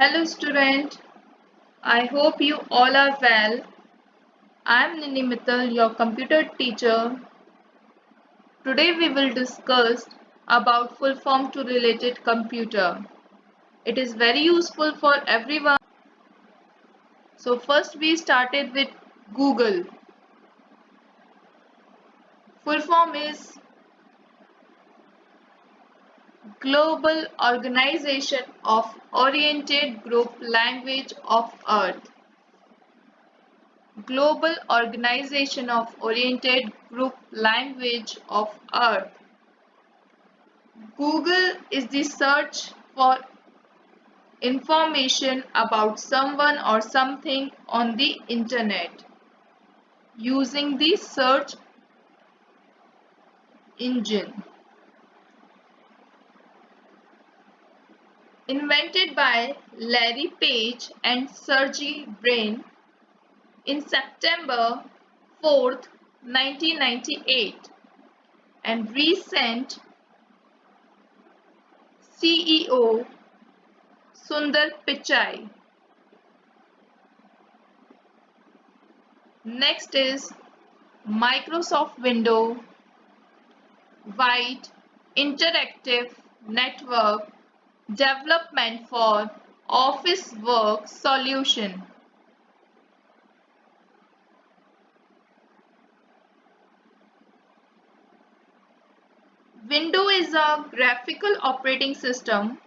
Hello student, I hope you all are well. I am Nini Mittal, your computer teacher. Today we will discuss about full form to related computer. It is very useful for everyone. So first we started with Google. Full form is Global Organization of Oriented Group Language of Earth. Global Organization of Oriented Group Language of Earth. Google is the search for information about someone or something on the internet using the search engine. Invented by Larry Page and Sergey Brin in September 4th, 1998, and recent CEO Sundar Pichai. Next is Microsoft Windows Wide Interactive Network Development for Office Work Solution. Windows is a graphical operating system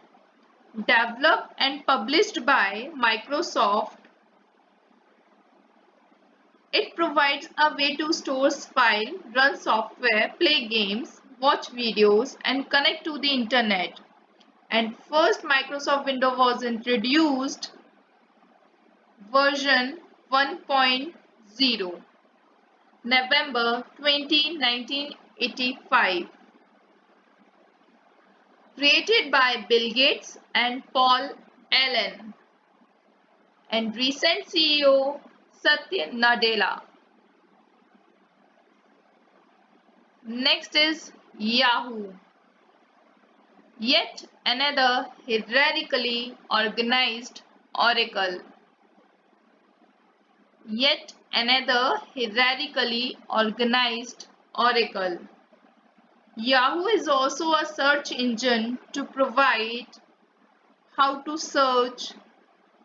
developed and published by Microsoft. It provides a way to store files, run software, play games, watch videos, and connect to the internet. And first Microsoft Windows was introduced version 1.0 November 20, 1985. Created by Bill Gates and Paul Allen and recent CEO Satya Nadella. Next is Yahoo. Yet another hierarchically organized oracle. Yet another hierarchically organized oracle. Yahoo is also a search engine to provide how to search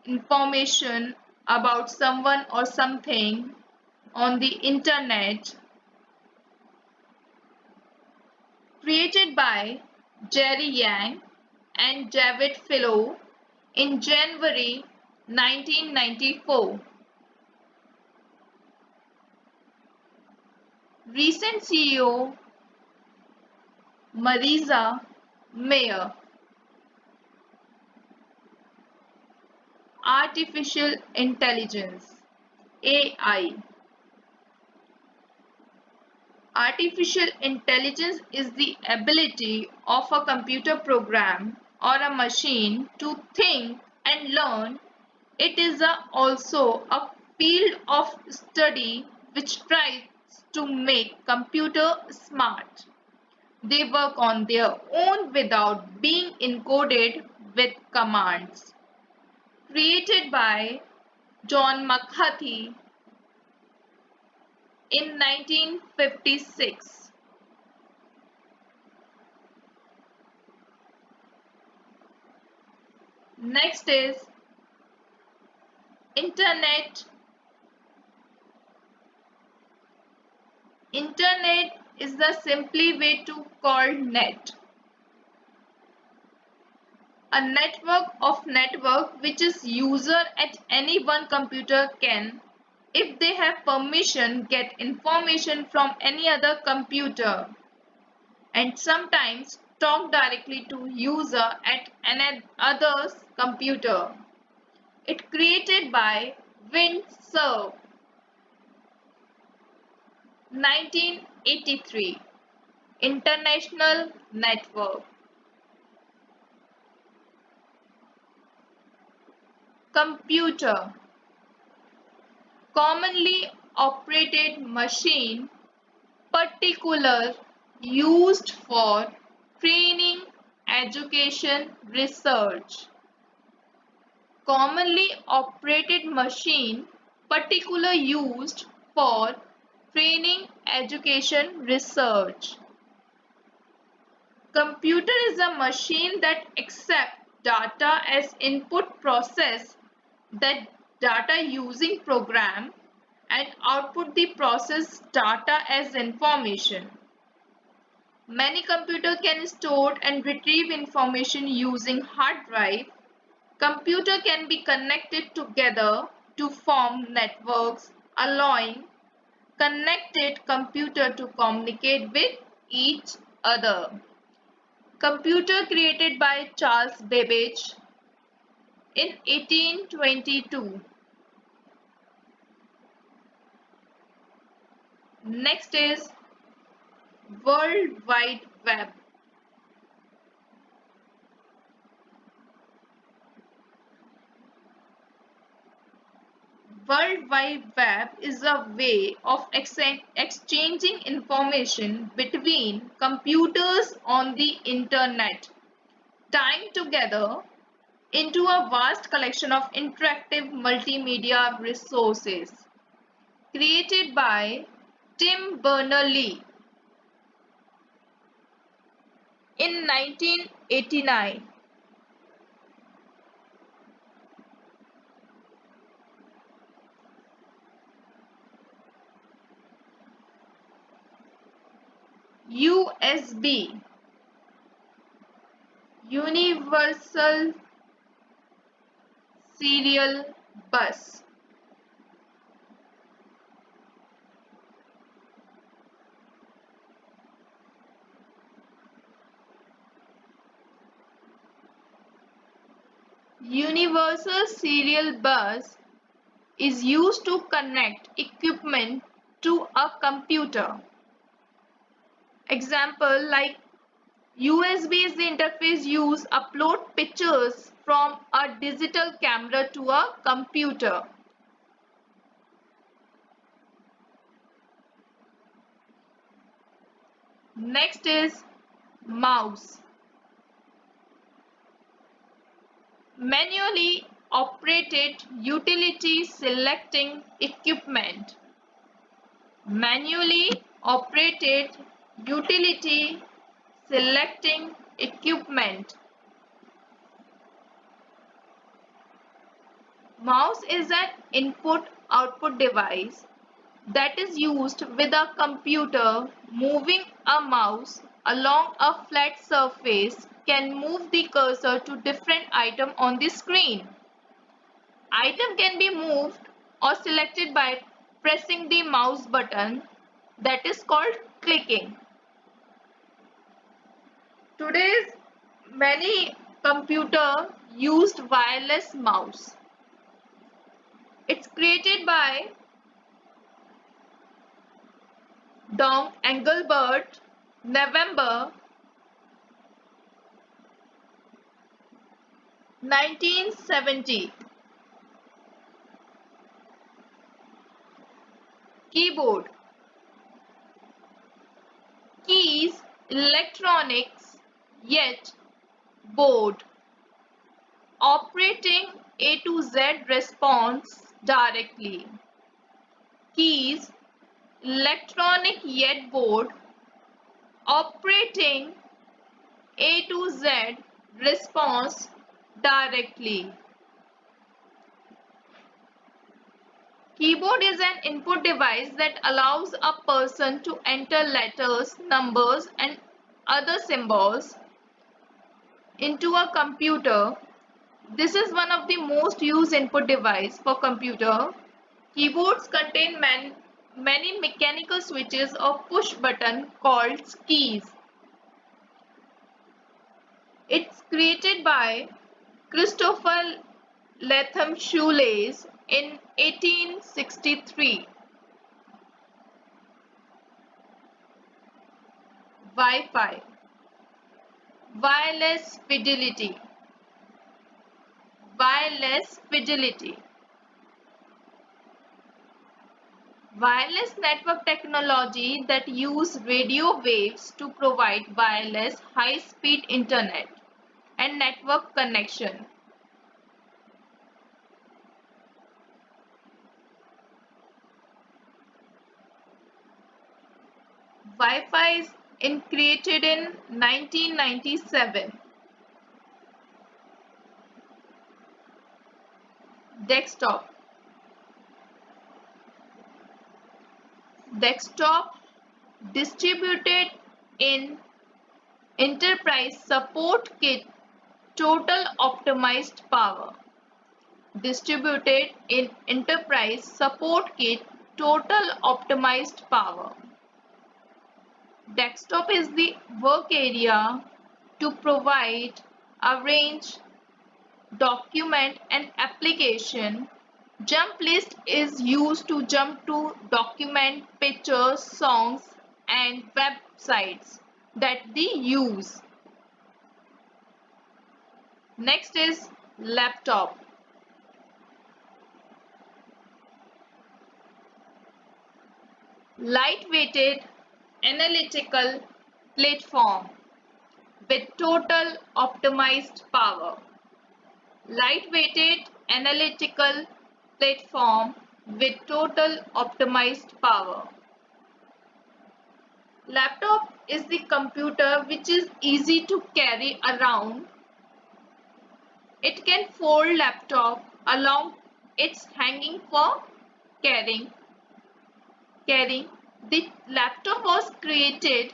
information about someone or something on the internet. Created by Jerry Yang and David Filo in January 1994. Recent CEO Marissa Mayer. Artificial Intelligence AI. Artificial intelligence is the ability of a computer program or a machine to think and learn. It is also a field of study which tries to make computers smart. They work on their own without being encoded with commands. Created by John McCarthy in 1956. Next is Internet. Internet is the simply way to call net. A network which is user at any one computer can, if they have permission, get information from any other computer and sometimes talk directly to user at another's computer. It created by Windsurf 1983. International Network. Computer. Commonly operated machine, particular used for training, education, research. commonly operated machine, particularly used for training, education, research. Computer is a machine that accepts data as input, process that data using program, and output the process data as information. Many computers can store and retrieve information using hard drive. Computer can be connected together to form networks, allowing connected computer to communicate with each other. Computer created by Charles Babbage in 1822. Next is World Wide Web. World Wide Web is a way of exchanging information between computers on the internet, tying together into a vast collection of interactive multimedia resources. Created by Tim Berners-Lee in 1989. USB, Universal Serial Bus. Universal Serial Bus is used to connect equipment to a computer. Example like USB is the interface used upload pictures from a digital camera to a computer. Next is mouse. Manually operated utility selecting equipment. Manually operated utility selecting equipment. Mouse is an input-output device that is used with a computer. Moving a mouse along a flat surface can move the cursor to different items on the screen. Item can be moved or selected by pressing the mouse button, that is called clicking. Today's many computer used wireless mouse. It's created by Don Engelbart, November 1970. Keyboard. Keys, electronics, yet board. Operating A to Z response directly. Keys, electronic yet board. Operating A to Z response directly. Keyboard is an input device that allows a person to enter letters, numbers, and other symbols into a computer. This is one of the most used input device for computer. Keyboards contain many mechanical switches or push button called keys. It's created by Christopher Latham Shoelace in 1863. Wi-Fi. Wireless fidelity. Wireless fidelity. Wireless network technology that use radio waves to provide wireless high-speed internet and network connection. Wi-Fi is created in 1997. Desktop. Desktop distributed in Enterprise Support Kit Total Optimized Power. Distributed in Enterprise Support Kit Total Optimized Power. Desktop is the work area to provide, arrange, document and application. Jump list is used to jump to document pictures, songs and websites that they use. Next is laptop. Lightweighted analytical platform with total optimized power. Lightweighted analytical platform with total optimized power. Laptop is the computer which is easy to carry around. It can fold laptop along its hanging for carrying. The laptop was created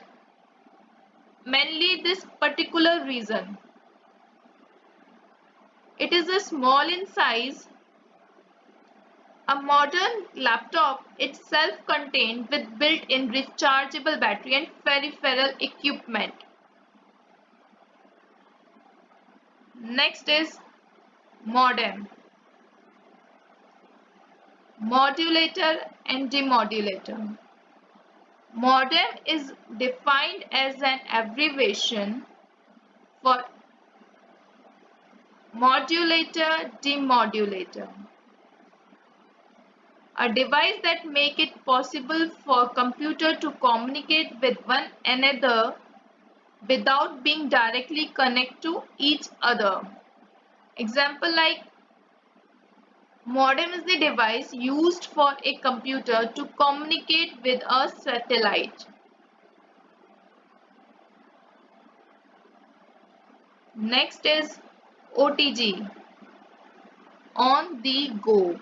mainly this particular reason. It is a small in size. A modern laptop is self-contained with built-in rechargeable battery and peripheral equipment. Next is modem. Modulator and demodulator. Modem is defined as an abbreviation for modulator demodulator. A device that make it possible for computer to communicate with one another without being directly connected to each other. Example like modem is the device used for a computer to communicate with a satellite. Next is OTG, on the go.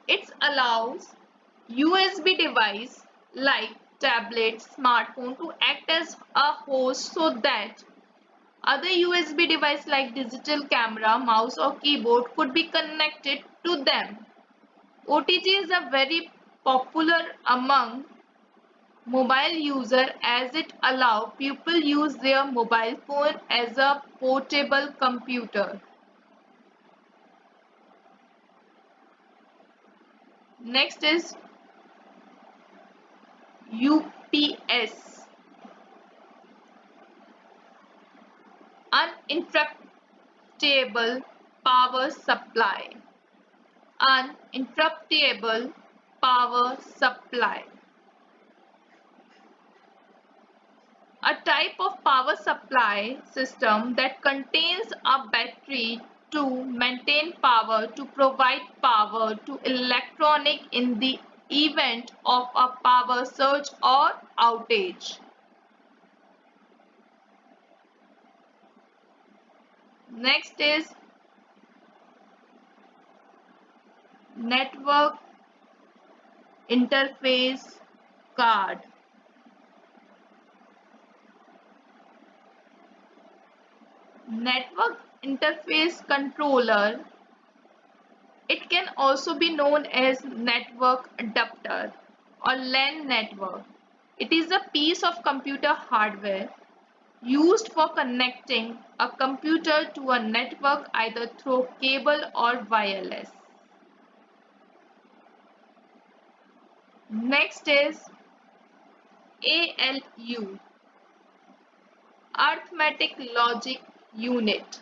It allows USB device like tablet, smartphone to act as a host so that other USB device like digital camera, mouse or keyboard could be connected to them. OTG is a very popular among mobile user as it allows people use their mobile phone as a portable computer. Next is UPS, uninterruptible power supply. Uninterruptible power supply. A type of power supply system that contains a battery to maintain power to provide power to electronic in the event of a power surge or outage. Next is network interface card. Network interface controller. It can also be known as network adapter or LAN network. It is a piece of computer hardware used for connecting a computer to a network either through cable or wireless. Next is ALU, Arithmetic Logic Unit.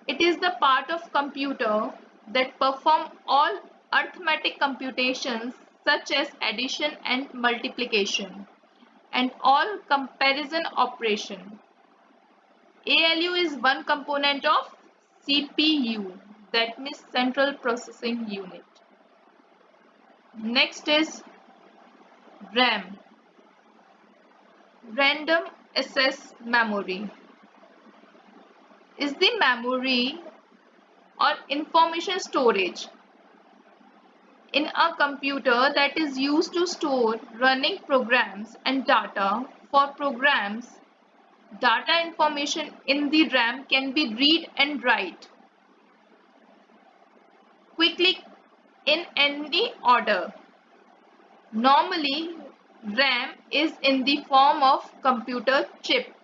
It is the part of computer that perform all arithmetic computations such as addition and multiplication. and all comparison operation. ALU is one component of CPU, that means Central Processing Unit. Next is RAM, Random Access Memory, is the memory or information storage in a computer that is used to store running programs and data. For programs, data information in the RAM can be read and write quickly in any order. Normally, RAM is in the form of computer chip.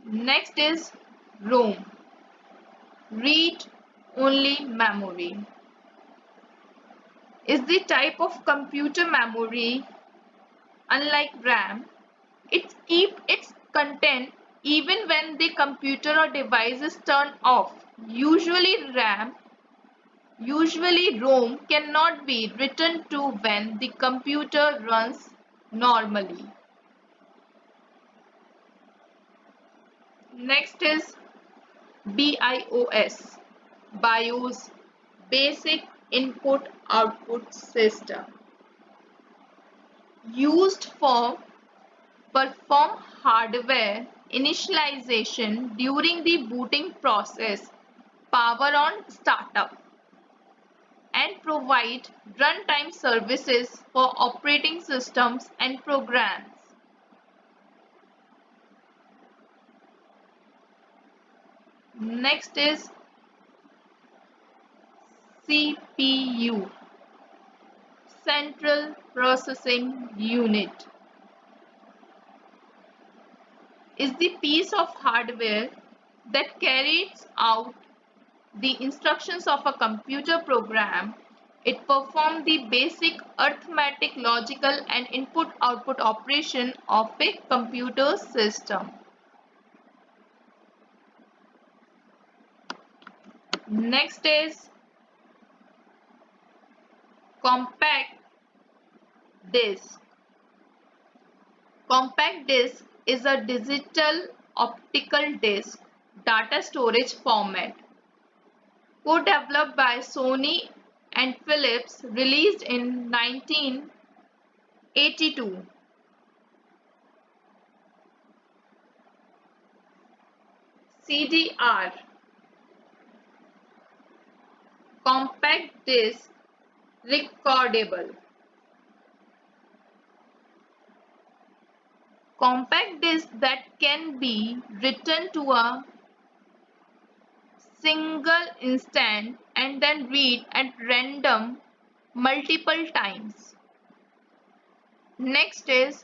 Next is ROM, read-only memory, is the type of computer memory. Unlike RAM, it keeps its content even when the computer or device is turned off. Usually ROM cannot be written to when the computer runs normally. Next is BIOS, BIOS, Basic Input Output System, used for perform hardware initialization during the booting process, power on startup, and provide runtime services for operating systems and programs. Next is CPU, Central Processing Unit, is the piece of hardware that carries out the instructions of a computer program. It performs the basic arithmetic, logical, and input-output operation of a computer system. Next is compact disc. Compact disc is a digital optical disc data storage format co-developed by Sony and Philips, released in 1982. CDR, compact disc recordable. Compact disc that can be written to a single instant and then read at random multiple times. Next is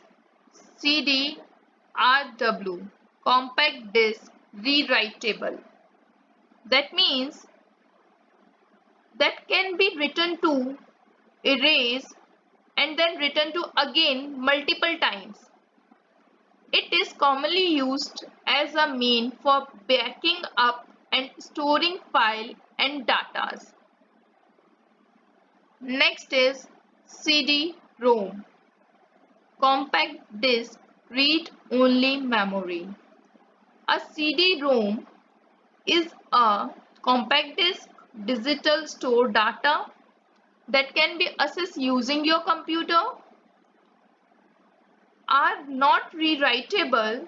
CD-RW, compact disc rewritable. That means that can be written to, erase, and then written to again multiple times. It is commonly used as a mean for backing up and storing file and data. Next is CD-ROM, compact disc read-only memory. A CD-ROM is a compact disc digital store data that can be accessed using your computer, are not rewritable,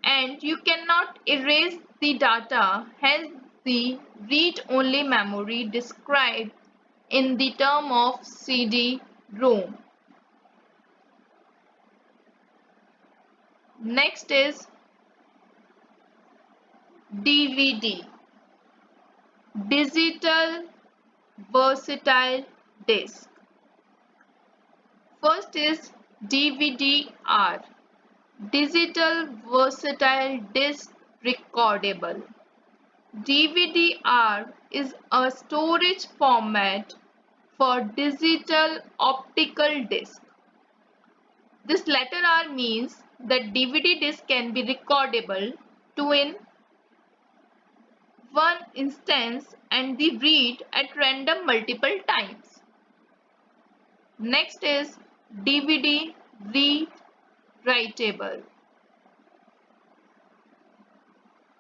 and you cannot erase the data, hence the read-only memory described in the term of CD-ROM. Next is DVD, digital versatile disc. First is DVD-R, digital versatile disc recordable. DVD-R is a storage format for digital optical disc. This letter R means that DVD disc can be recordable to in one instance and the read at random multiple times. Next is DVD rewritable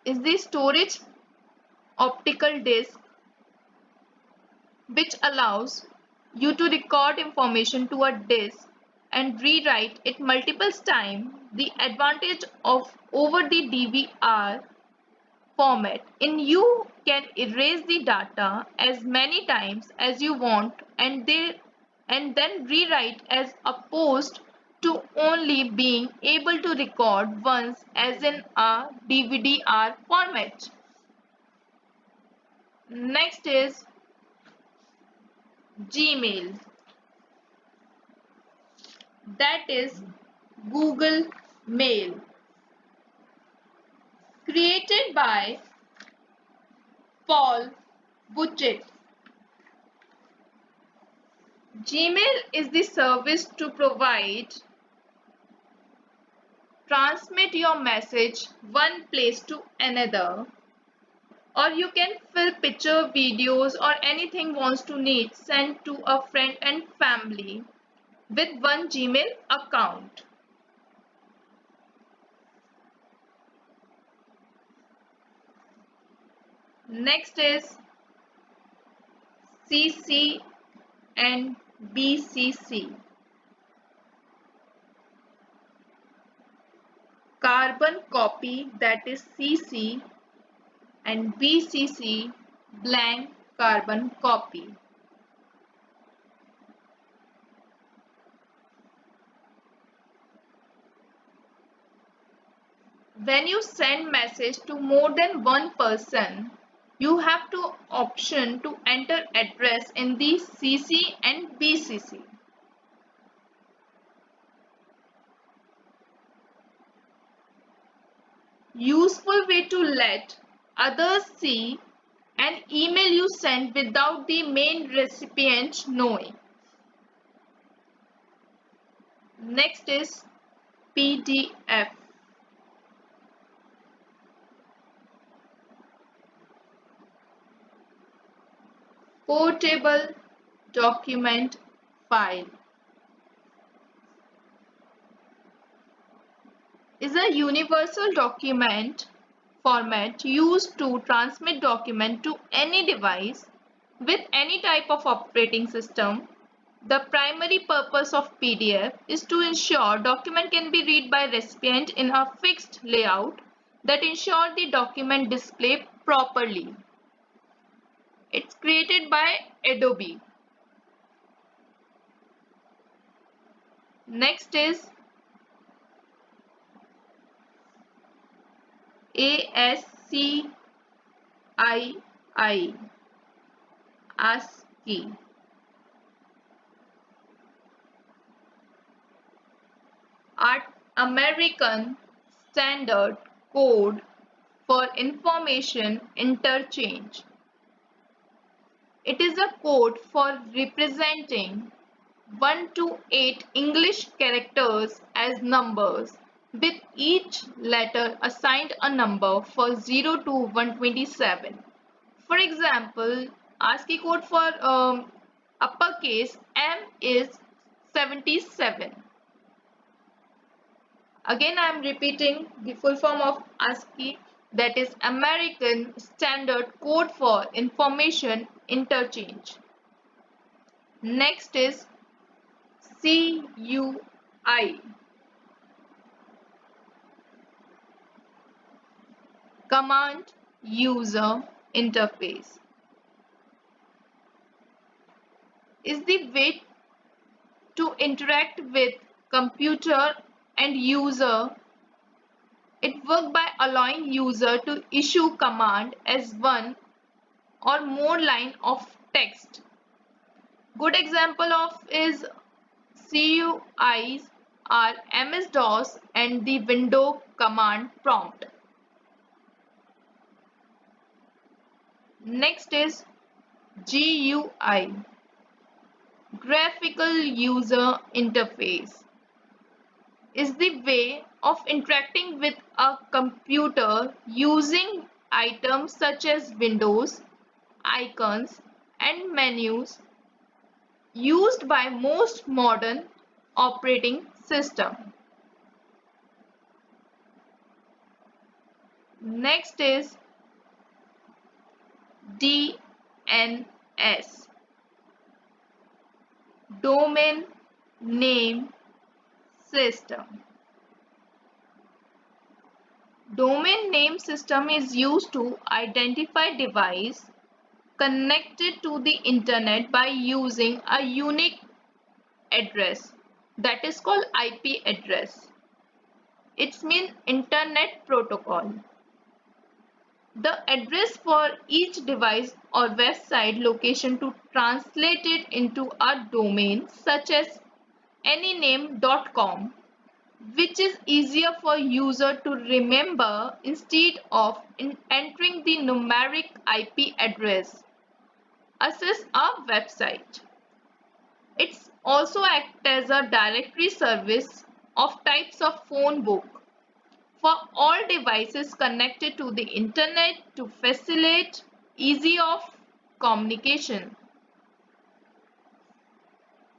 is the storage optical disc which allows you to record information to a disk and rewrite it multiple times. The advantage of over the DVR format in you can erase the data as many times as you want and then rewrite as opposed to only being able to record once as in a DVD-R format. Next is Gmail, that is Google Mail, created by Paul Buchet. Gmail is the service to transmit your message one place to another, or you can fill picture, videos or anything wants to need sent to a friend and family with one Gmail account. Next is CC and BCC. Carbon copy, that is CC, and BCC, blank carbon copy. When you send message to more than one person, you have to option to enter address in the CC and BCC. Useful way to let others see an email you sent without the main recipient knowing. Next is PDF. Portable document file is a universal document format used to transmit document to any device with any type of operating system. The primary purpose of PDF is to ensure document can be read by recipient in a fixed layout that ensure the document display properly. It's created by Adobe. Next is ASCII, ASCII. American Standard Code for Information Interchange. It is a code for representing 1 to 8 English characters as numbers, with each letter assigned a number for 0 to 127. For example, ASCII code for uppercase M is 77. Again, I am repeating the full form of ASCII, that is American Standard Code for Information Interchange. Next is CUI, Command User Interface, is the way to interact with computer and user. It works by allowing user to issue command as one or more line of text. Good example of is CUIs are MS-DOS and the window command prompt. Next is GUI, Graphical User Interface, is the way of interacting with a computer using items such as windows, icons, and menus used by most modern operating system. Next is DNS, Domain Name System. Domain name system is used to identify device connected to the internet by using a unique address that is called IP address. It means Internet Protocol. The address for each device or website location to translate it into a domain such as anyname.com, which is easier for user to remember instead of entering the numeric IP address. Access a website. It also acts as a directory service of types of phone book for all devices connected to the internet to facilitate easy of communication.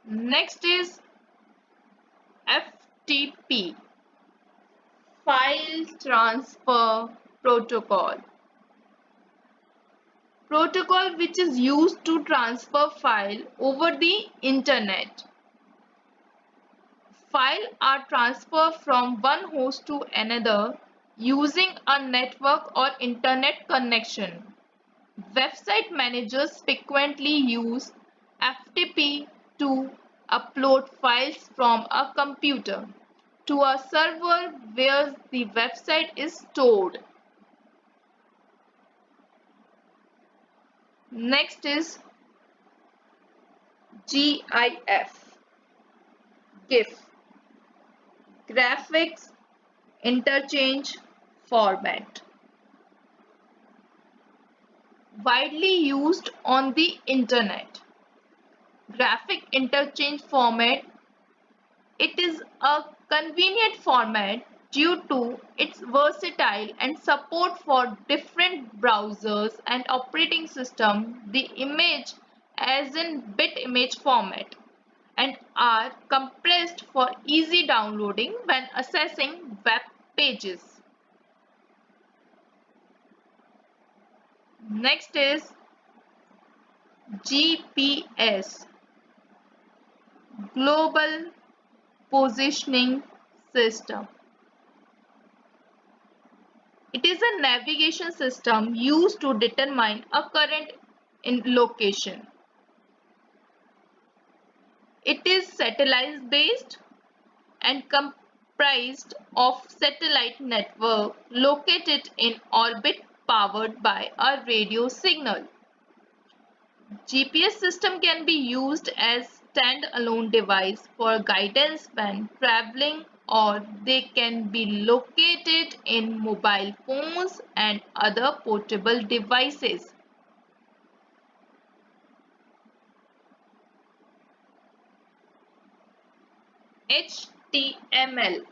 Next is FTP, File Transfer Protocol. Protocol which is used to transfer file over the internet. Files are transferred from one host to another using a network or internet connection. Website managers frequently use FTP to upload files from a computer to a server where the website is stored. Next is GIF, GIF, Graphics Interchange Format. Widely used on the internet. Graphic interchange format. It is a convenient format due to its versatile and support for different browsers and operating system. The image as in bit image format and are compressed for easy downloading when accessing web pages. Next is GPS, Global Positioning System. It is a navigation system used to determine a current location. It is satellite based and comprised of satellite network located in orbit powered by a radio signal. GPS system can be used as stand-alone device for guidance when traveling, or they can be located in mobile phones and other portable devices. HTML,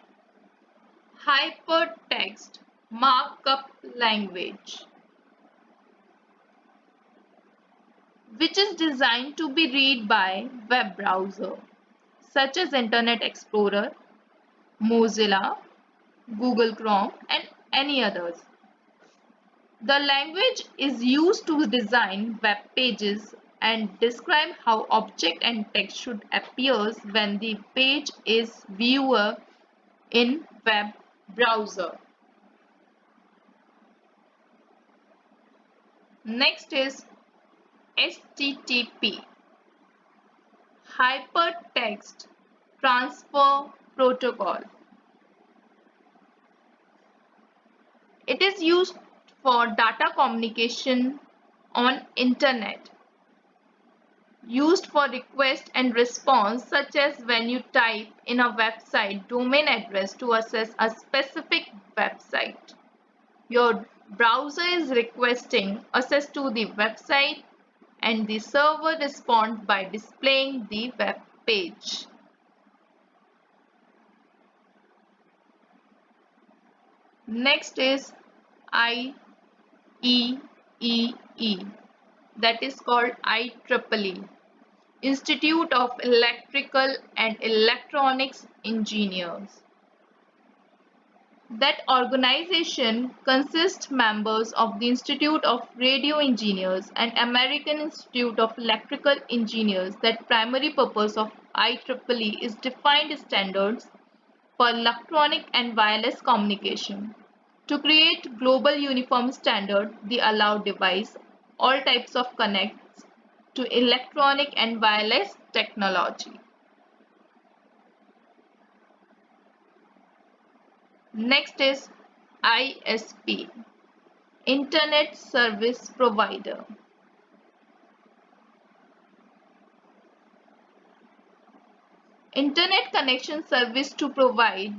Hypertext Markup Language, which is designed to be read by web browser such as Internet Explorer, Mozilla, Google Chrome and any others. The language is used to design web pages and describe how object and text should appear when the page is viewed in web browser. Next is HTTP, Hypertext Transfer Protocol. It is used for data communication on internet, used for request and response, such as when you type in a website domain address to access a specific website. Your browser is requesting access to the website and the server responds by displaying the web page. Next is IEEE, that is called IEEE, Institute of Electrical and Electronics Engineers. That organization consists members of the Institute of Radio Engineers and American Institute of Electrical Engineers. That primary purpose of IEEE is defined standards for electronic and wireless communication. To create global uniform standard, the allowed device, all types of connects to electronic and wireless technology. Next is ISP, Internet Service Provider. Internet connection service to provide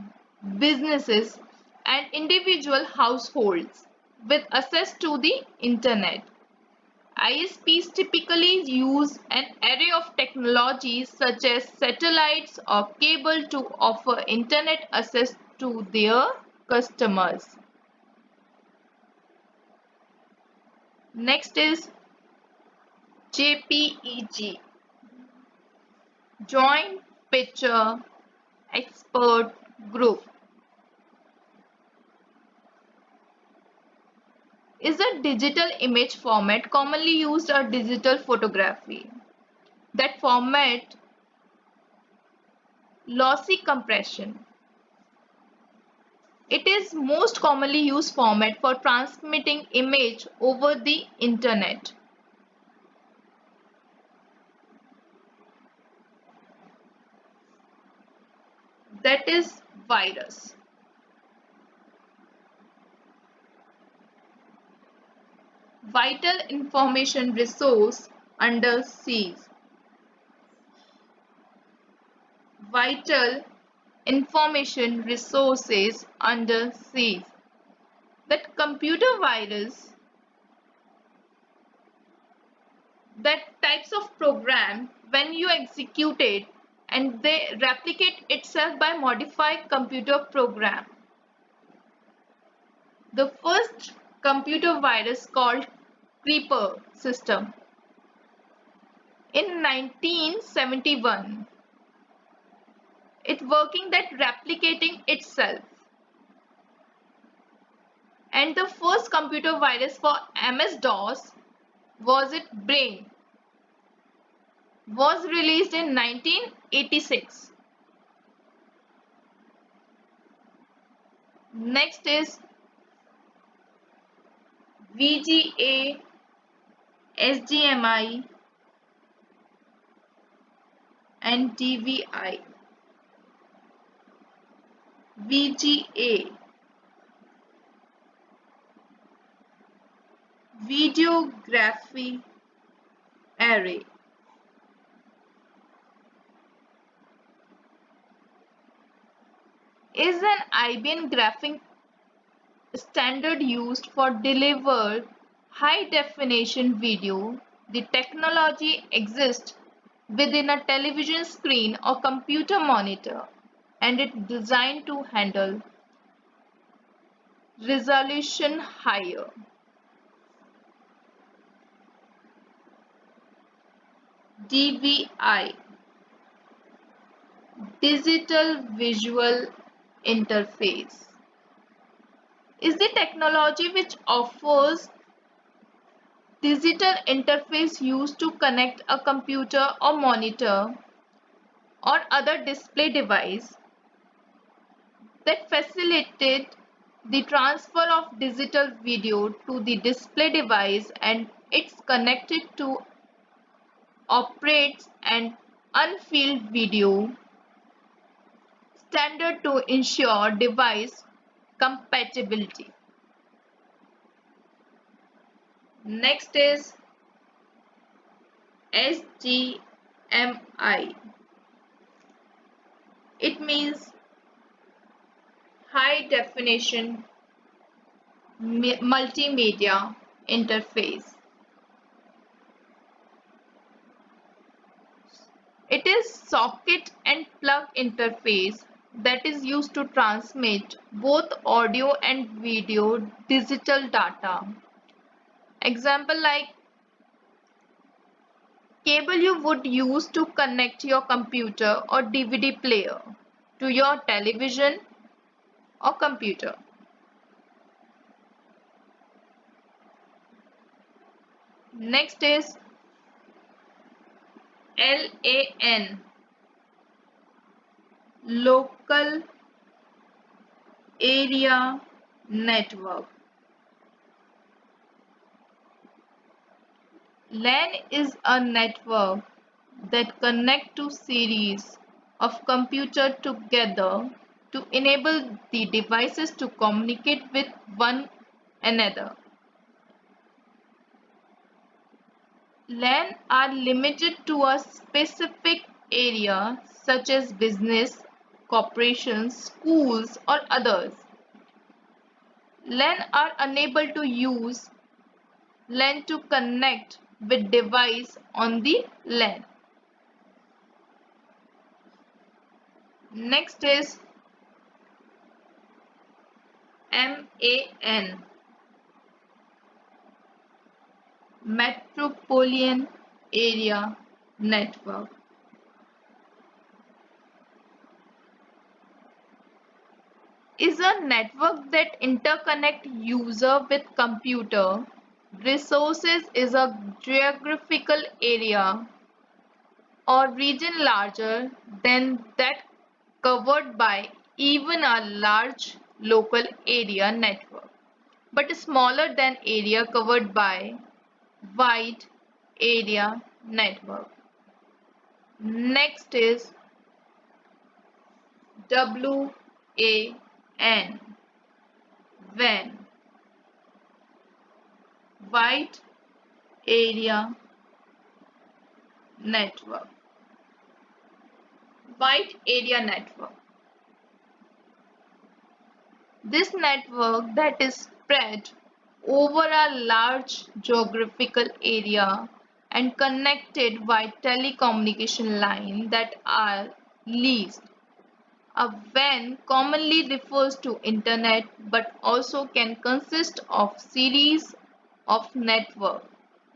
businesses and individual households with access to the internet. ISPs typically use an array of technologies such as satellites or cable to offer internet access to their customers. Next is JPEG, Joint Picture Expert Group. Is a digital image format commonly used in digital photography. That format lossy compression. It is most commonly used format for transmitting image over the internet. That is virus. Vital information resource under siege. Vital information resources under siege. That computer virus, that types of program when you execute it and they replicate itself by modified computer program. The first computer virus called Creeper system in 1971. It working that replicating itself. And the first computer virus for MS-DOS was it Brain. Was released in 1986. Next is VGA, HDMI and DVI. VGA, Videography Array. Is an IBM graphic standard used for delivered high definition video. The technology exists within a television screen or computer monitor and it designed to handle resolution higher. DVI, Digital Visual Interface, is the technology which offers digital interface used to connect a computer or monitor or other display device that facilitate the transfer of digital video to the display device and it's connected to operates an unfilled video standard to ensure device compatibility. Next is HDMI. It means high definition multimedia interface. It is socket and plug interface that is used to transmit both audio and video digital data. Example like cable you would use to connect your computer or DVD player to your television or computer. Next is LAN, Local Area Network. LAN is a network that connects two series of computers together to enable the devices to communicate with one another. LAN are limited to a specific area such as business, corporations, schools, or others. LAN are unable to use LAN to connect with device on the LAN. Next is MAN, Metropolitan Area Network. Is a network that interconnect user with computer resources is a geographical area or region larger than that covered by even a large local area network, but smaller than area covered by wide area network. Next is WAN, WAN, Wide Area Network. Wide Area Network. This network that is spread over a large geographical area and connected by telecommunication lines that are leased. A WAN commonly refers to Internet but also can consist of series of networks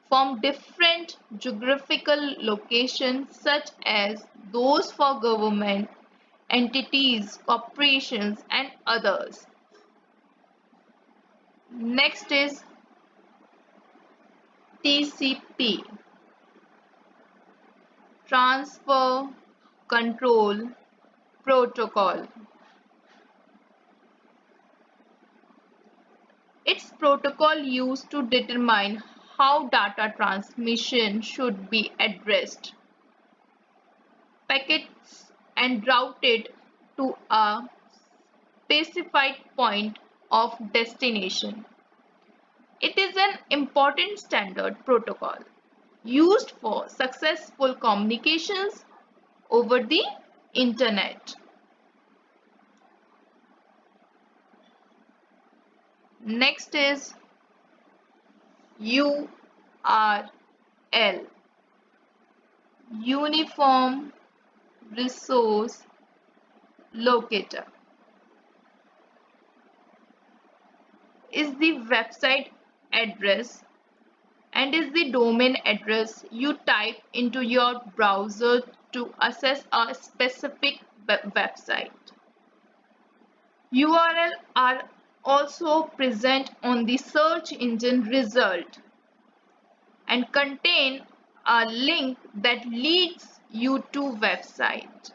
from different geographical locations such as those for government, entities, corporations and others. Next is TCP, Transfer Control Protocol. Its protocol used to determine how data transmission should be addressed, packets and routed to a specified point of destination. It is an important standard protocol used for successful communications over the Internet. Next is URL, Uniform Resource Locator. Is the website address and is the domain address you type into your browser to access a specific website. URL are also present on the search engine result and contain a link that leads you to website.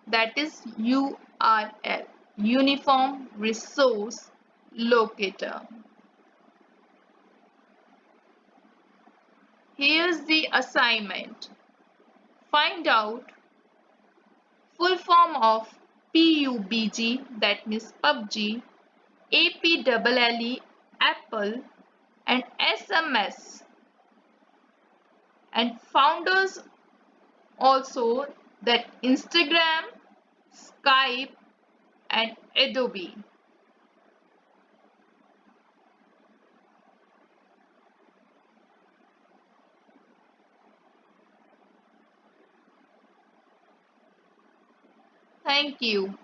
That is URL, Uniform Resource Locator. Here's the assignment. Find out full form of PUBG, that means PUBG, APLLE, Apple, and SMS. And founders also that Instagram, Skype, and Adobe. Thank you.